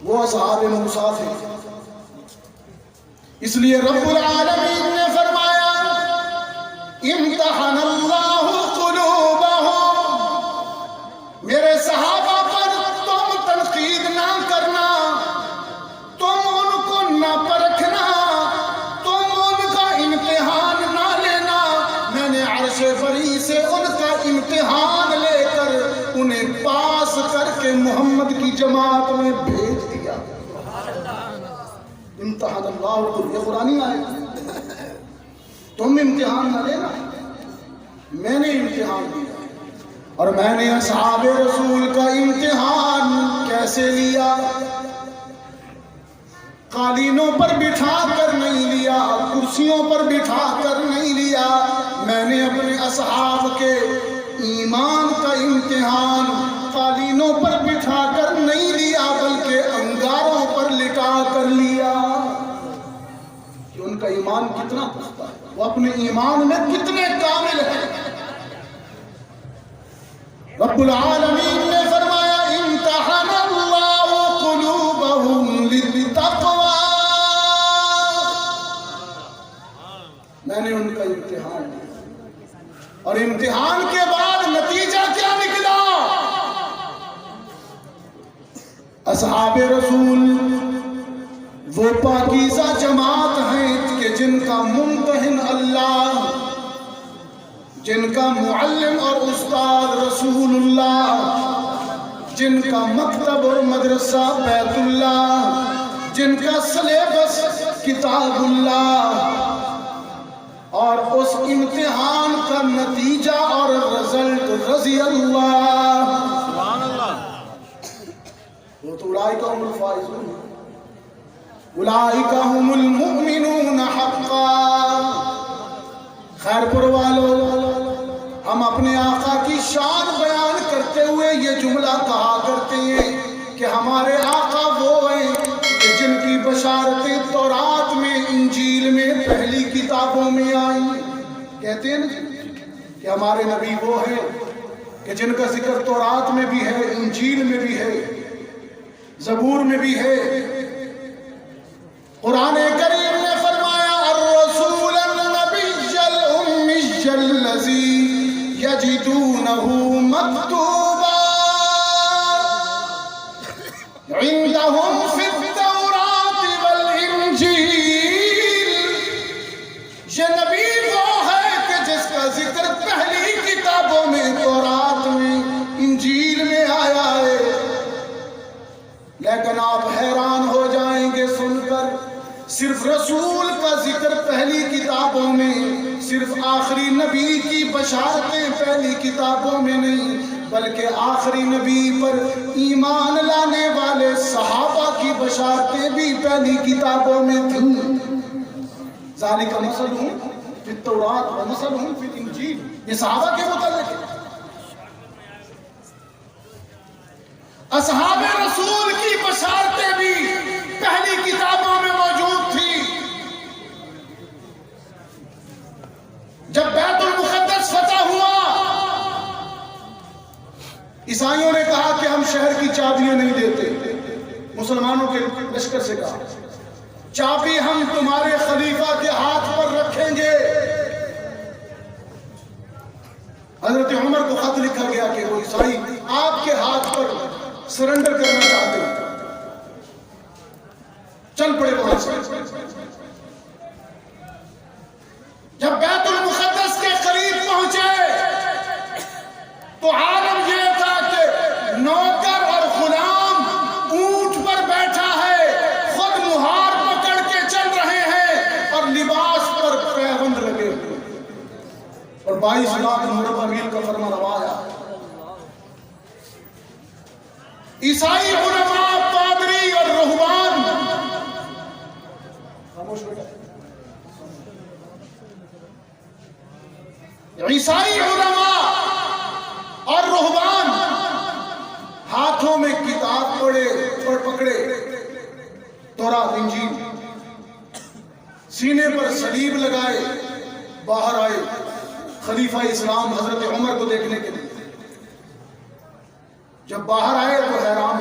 وہ اصحاب موسیٰ تھے. اس لیے رب العالمین نے فرمایا امتحن اللہ قلوبہم. میرے صحابہ پر تم تنقید نہ کرنا، تم ان کو نہ پرکھنا، تم ان کا امتحان نہ لینا. میں نے عرش بری سے ان کا امتحان لے کر انہیں پاس کر کے محمد کی جماعت میں بھیج دیا. امتحان اللہ کو یہ قرآنی آئے. تم امتحان نہ لینا، میں نے امتحان لیا. اور میں نے اصحاب رسول کا امتحان کیسے لیا؟ قالینوں پر بٹھا کر نہیں لیا، کرسیوں پر بٹھا کر نہیں لیا. میں نے اپنے اصحاب کے ایمان کا امتحان قالینوں پر بٹھا کر نہیں لیا، بلکہ انگاروں پر لٹا کر لیا کہ ان کا ایمان کتنا پختہ ہے، وہ اپنے ایمان میں کتنے کامل ہیں. رب العالمین نے فرمایا امتحن اللہ قلوبہم للتقوی. میں نے ان کا امتحان لیا، اور امتحان کے بعد نتیجہ کیا نکلا؟ اصحاب رسول وہ پاکیزہ جماعت ہیں کہ جن کا ممتحن اللہ، جن کا معلم اور استاد رسول اللہ، جن کا مکتب اور مدرسہ بیت اللہ، جن کا سلیبس کتاب اللہ، اور اس امتحان کا نتیجہ اور رزلٹ رضی اللہ. سبحان اللہ. وہ تو اولئک هم الفائزون، اولئک هم المؤمنون حقا. خیر پور والو، ہم اپنے آقا کی شان بیان کرتے ہوئے یہ جملہ کہا کرتے ہیں کہ ہمارے آقا وہ ہیں کہ جن کی بشارتیں تورات میں، انجیل میں، پہلی کتابوں میں آئیں. کہتے ہیں کہ ہمارے نبی وہ ہیں کہ جن کا ذکر تورات میں بھی ہے، انجیل میں بھی ہے، زبور میں بھی ہے. قرآن کریم نے فرمایا الرسول النبی الأمی الذی یجدونہ مکتوبا عندہم فی التوراۃ والانجیل. یہ نبی وہ ہے کہ جس کا ذکر پہلی کتابوں میں، تورات میں، انجیل میں آیا ہے. لیکن آپ حیران ہو جائیں گے سن کر، صرف رسول کا ذکر پہلی کتابوں میں، صرف آخری نبی کی بشارتیں پہلی کتابوں میں نہیں، بلکہ آخری نبی پر ایمان لانے والے صحابہ کی بشارتیں بھی پہلی کتابوں میں تھیں. ذالک مثلہم فی التوراۃ ومثلہم فی الانجیل. یہ صحابہ کے متعلق ہے. اصحاب رسول کی بشارتیں بھی پہلی کتابوں میں موجود تھی. جب بیت المقدس فتح ہوا، عیسائیوں نے کہا کہ ہم شہر کی چابیاں نہیں دیتے. مسلمانوں کے لشکر سے کہا چابی ہم تمہارے خلیفہ کے ہاتھ پر رکھیں گے. حضرت عمر کو خط لکھا گیا کہ وہ عیسائی آپ کے ہاتھ پر سرنڈر کرنا چاہتے ہیں. چل پڑے وہاں سے. جب بیت المقدس کے قریب پہنچے تو عالم یہ تھا کہ نوکر اور غلام اونٹ پر بیٹھا ہے، خود مہار پکڑ کے چل رہے ہیں اور لباس پر پیوند لگے ہوئے، اور 22 لاکھ مربع میل کا فرما روایا. عیسائی علماء، پادری اور رہبان عیسائی علماء اور رہبان ہاتھوں میں کتاب پکڑے، تورات انجیل، سینے پر صلیب لگائے باہر آئے خلیفہ اسلام حضرت عمر کو دیکھنے کے لیے. جب باہر آئے تو حیران